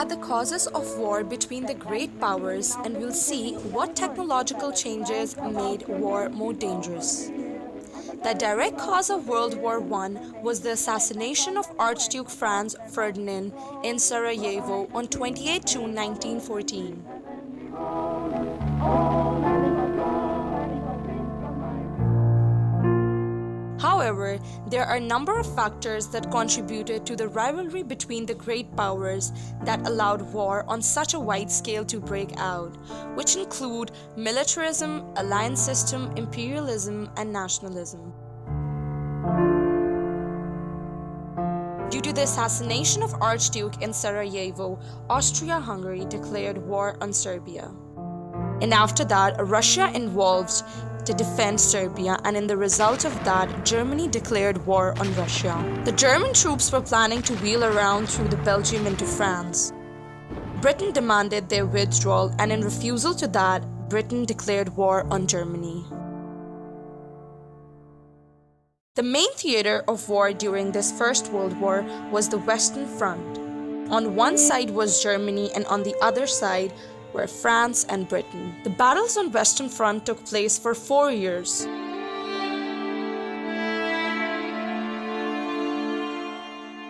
at the causes of war between the great powers and we'll see what technological changes made war more dangerous. The direct cause of World War I was the assassination of Archduke Franz Ferdinand in Sarajevo on 28 June 1914. However, there are a number of factors that contributed to the rivalry between the great powers that allowed war on such a wide scale to break out, which include militarism, alliance system, imperialism, and nationalism. Due to the assassination of Archduke in Sarajevo, Austria-Hungary declared war on Serbia. And after that, Russia involved to defend Serbia, and in the result of that, Germany declared war on Russia. The German troops were planning to wheel around through the Belgium into France. Britain demanded their withdrawal, and in refusal to that, Britain declared war on Germany. The main theater of war during this First World War was the Western Front. On one side was Germany, and on the other side were France and Britain. The battles on Western Front took place for 4 years.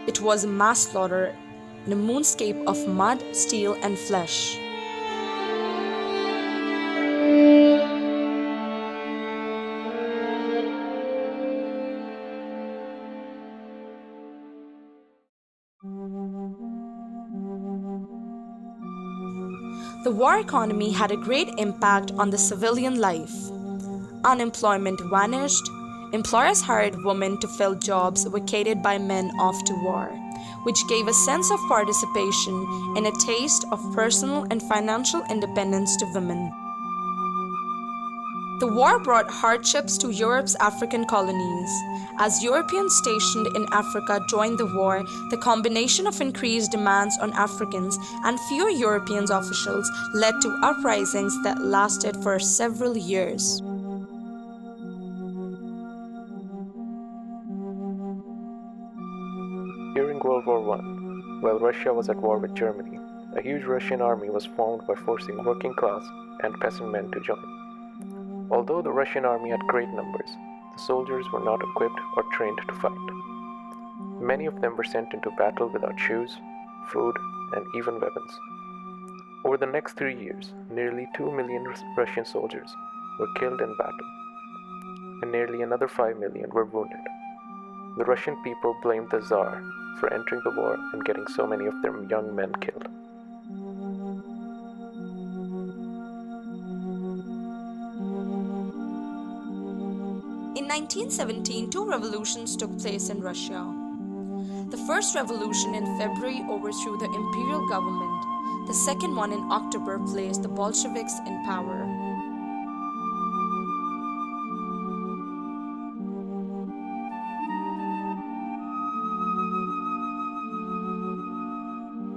It was a mass slaughter in a moonscape of mud, steel, and flesh. The war economy had a great impact on the civilian life. Unemployment vanished. Employers hired women to fill jobs vacated by men off to war, which gave a sense of participation and a taste of personal and financial independence to women. The war brought hardships to Europe's African colonies. As Europeans stationed in Africa joined the war, the combination of increased demands on Africans and fewer European officials led to uprisings that lasted for several years. During World War I, while Russia was at war with Germany, a huge Russian army was formed by forcing working class and peasant men to join. Although the Russian army had great numbers, the soldiers were not equipped or trained to fight. Many of them were sent into battle without shoes, food, and even weapons. Over the next 3 years, nearly 2 million Russian soldiers were killed in battle, and nearly another 5 million were wounded. The Russian people blamed the Tsar for entering the war and getting so many of their young men killed. In 1917, two revolutions took place in Russia. The first revolution in February overthrew the imperial government. The second one in October placed the Bolsheviks in power.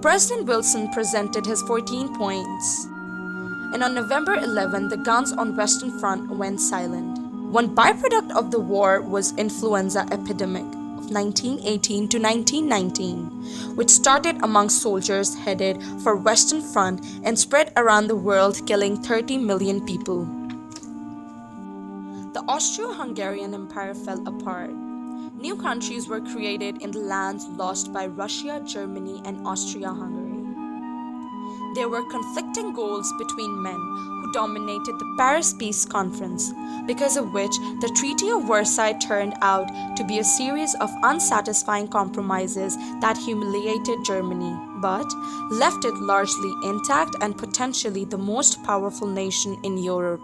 President Wilson presented his 14 points. And on November 11, the guns on Western Front went silent. One byproduct of the war was influenza epidemic of 1918 to 1919, which started among soldiers headed for Western Front and spread around the world, killing 30 million people. The Austro-Hungarian Empire fell apart. New countries were created in the lands lost by Russia, Germany, and Austria-Hungary. There were conflicting goals between men who dominated the Paris Peace Conference, because of which the Treaty of Versailles turned out to be a series of unsatisfying compromises that humiliated Germany, but left it largely intact and potentially the most powerful nation in Europe.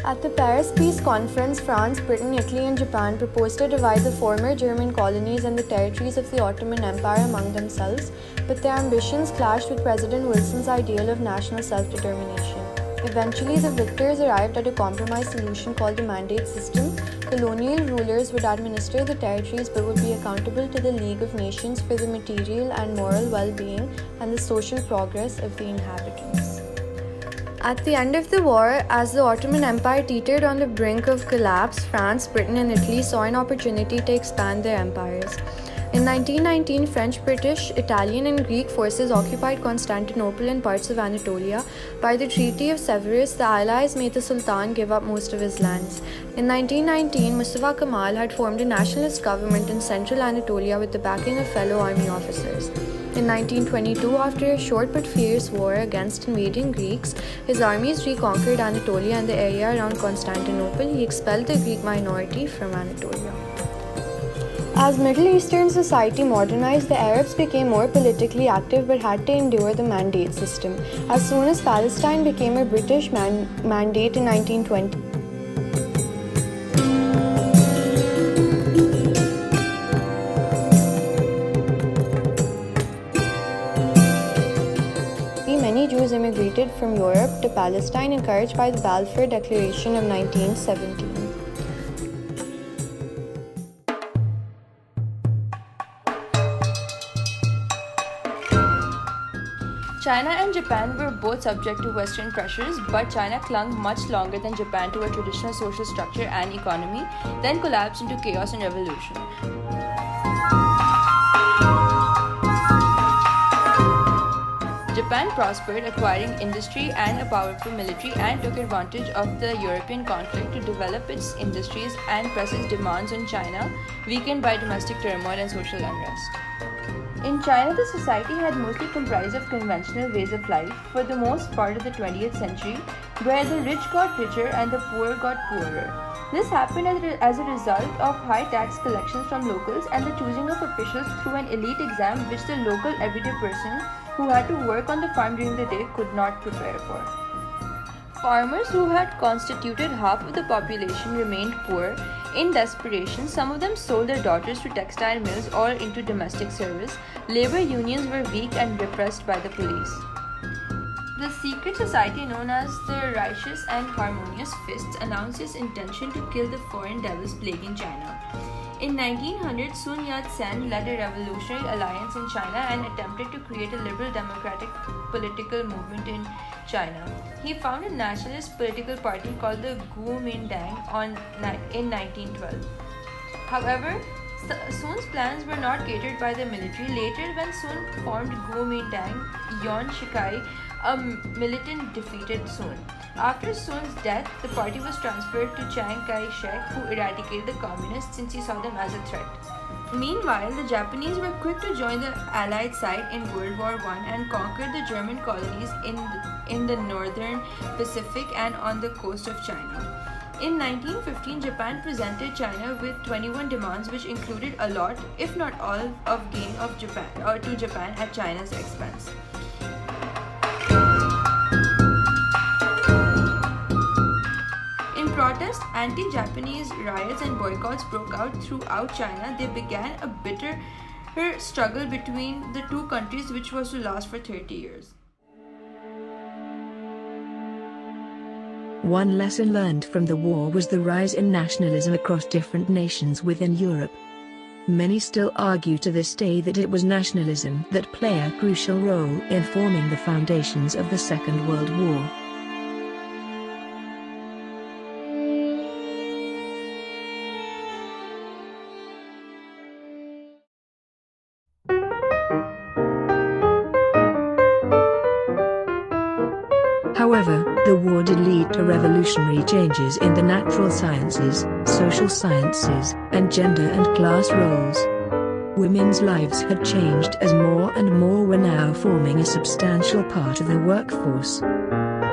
At the Paris Peace Conference, France, Britain, Italy and Japan proposed to divide the former German colonies and the territories of the Ottoman Empire among themselves, but their ambitions clashed with President Wilson's ideal of national self-determination. Eventually, the victors arrived at a compromise solution called the Mandate System. Colonial rulers would administer the territories but would be accountable to the League of Nations for the material and moral well-being and the social progress of the inhabitants. At the end of the war, as the Ottoman Empire teetered on the brink of collapse, France, Britain, and Italy saw an opportunity to expand their empires. In 1919, French, British, Italian, and Greek forces occupied Constantinople and parts of Anatolia. By the Treaty of Severus, the Allies made the Sultan give up most of his lands. In 1919, Mustafa Kemal had formed a nationalist government in central Anatolia with the backing of fellow army officers. In 1922, after a short but fierce war against invading Greeks, his armies reconquered Anatolia and the area around Constantinople. He expelled the Greek minority from Anatolia. As Middle Eastern society modernized, the Arabs became more politically active but had to endure the mandate system. As soon as Palestine became a British mandate in 1920, many Jews immigrated from Europe to Palestine, encouraged by the Balfour Declaration of 1917. China and Japan were both subject to Western pressures, but China clung much longer than Japan to a traditional social structure and economy, then collapsed into chaos and revolution. Japan prospered, acquiring industry and a powerful military, and took advantage of the European conflict to develop its industries and press its demands on China, weakened by domestic turmoil and social unrest. In China, the society had mostly comprised of conventional ways of life for the most part of the 20th century, where the rich got richer and the poor got poorer. This happened as a result of high tax collections from locals and the choosing of officials through an elite exam which the local everyday person who had to work on the farm during the day could not prepare for. Farmers, who had constituted half of the population, remained poor. In desperation, some of them sold their daughters to textile mills or into domestic service. Labor unions were weak and repressed by the police. The secret society known as the Righteous and Harmonious Fists announced its intention to kill the foreign devils plaguing China. In 1900, Sun Yat-sen led a revolutionary alliance in China and attempted to create a liberal democratic political movement in China. He founded a nationalist political party called the Kuomintang in 1912. However, Sun's plans were not catered by the military. Later, when Sun formed Kuomintang, Yuan Shikai, a militant, defeated Sun. After Sun's death, the party was transferred to Chiang Kai-shek, who eradicated the communists since he saw them as a threat. Meanwhile, the Japanese were quick to join the Allied side in World War I and conquered the German colonies in the northern Pacific and on the coast of China. In 1915, Japan presented China with 21 demands, which included a lot, if not all, of gain of Japan to Japan at China's expense. In protest, anti-Japanese riots and boycotts broke out throughout China. They began a bitter struggle between the two countries, which was to last for 30 years. One lesson learned from the war was the rise in nationalism across different nations within Europe. Many still argue to this day that it was nationalism that played a crucial role in forming the foundations of the Second World War. However, the war did lead to revolutionary changes in the natural sciences, social sciences, and gender and class roles. Women's lives had changed as more and more were now forming a substantial part of the workforce.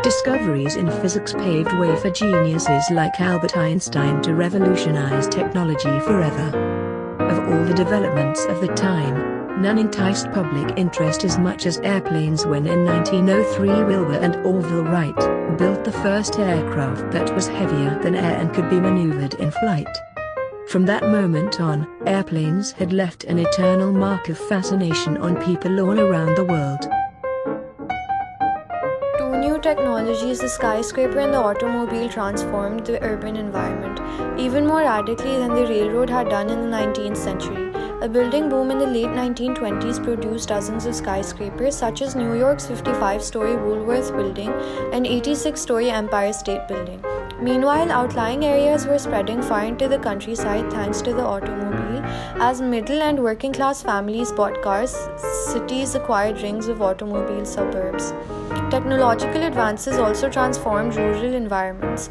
Discoveries in physics paved way for geniuses like Albert Einstein to revolutionize technology forever. Of all the developments of the time, none enticed public interest as much as airplanes when in 1903 Wilbur and Orville Wright built the first aircraft that was heavier than air and could be maneuvered in flight. From that moment on, airplanes had left an eternal mark of fascination on people all around the world. Two new technologies, the skyscraper and the automobile, transformed the urban environment, even more radically than the railroad had done in the 19th century. A building boom in the late 1920s produced dozens of skyscrapers, such as New York's 55-story Woolworth Building and 86-story Empire State Building. Meanwhile, outlying areas were spreading far into the countryside thanks to the automobile. As middle and working class families bought cars, cities acquired rings of automobile suburbs. Technological advances also transformed rural environments.